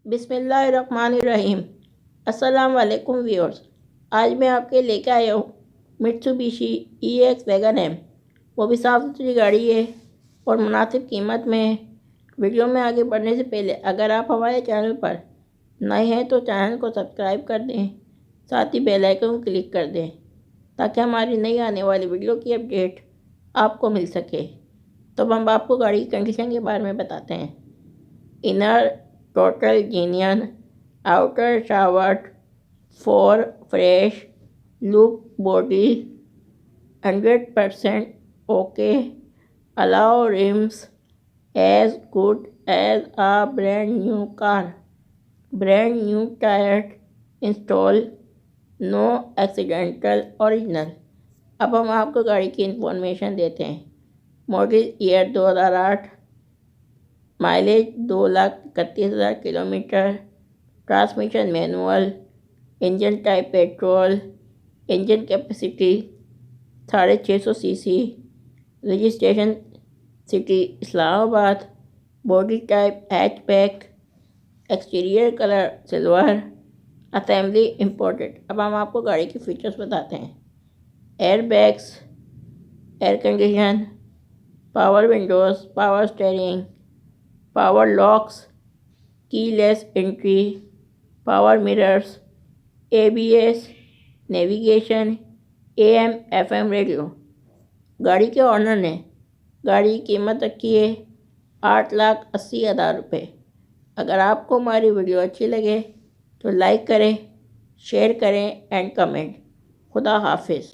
बिस्मिल्लाहिर्रहमानिर्रहीम। अस्सलाम वालेकुम व्यूअर्स। आज मैं आपके लेके आया हूँ मित्सुबिशी EX वैगन है। वो भी साफ़ सुथरी गाड़ी है और मुनासिब कीमत में है। वीडियो में आगे बढ़ने से पहले अगर आप हमारे चैनल पर नए हैं तो चैनल को सब्सक्राइब कर दें, साथ ही बेल आइकन को क्लिक कर दें ताकि हमारी नई आने वाली वीडियो की अपडेट आपको मिल सके। तो हम आपको गाड़ी की कंडीशन के बारे में बताते हैं। Inner total genuine, outer showered, 4 fresh, look body 100% okay, alloy rims as good as a brand new car, brand new tyre install, no accidental original. अब हम आपको गाड़ी की इंफॉर्मेशन देते हैं। Model year 2008, mileage 2,31,000 kilometre, transmission manual, engine type petrol, engine capacity 650 CC, registration city Islamabad, body type hatchback, exterior colour silver, assembly imported. अब हम आपको गाड़ी के फीचर्स बताते हैं। Air bags, air condition, power Windows, power steering, power locks, keyless entry, power mirrors, ABS, navigation, AM FM radio. गाड़ी के honour ने गाड़ी की कीमत रखी है 8,80,000 रुपये। अगर आपको हमारी वीडियो अच्छी लगे तो लाइक करें, शेयर करें एंड कमेंट। खुदा हाफिज़।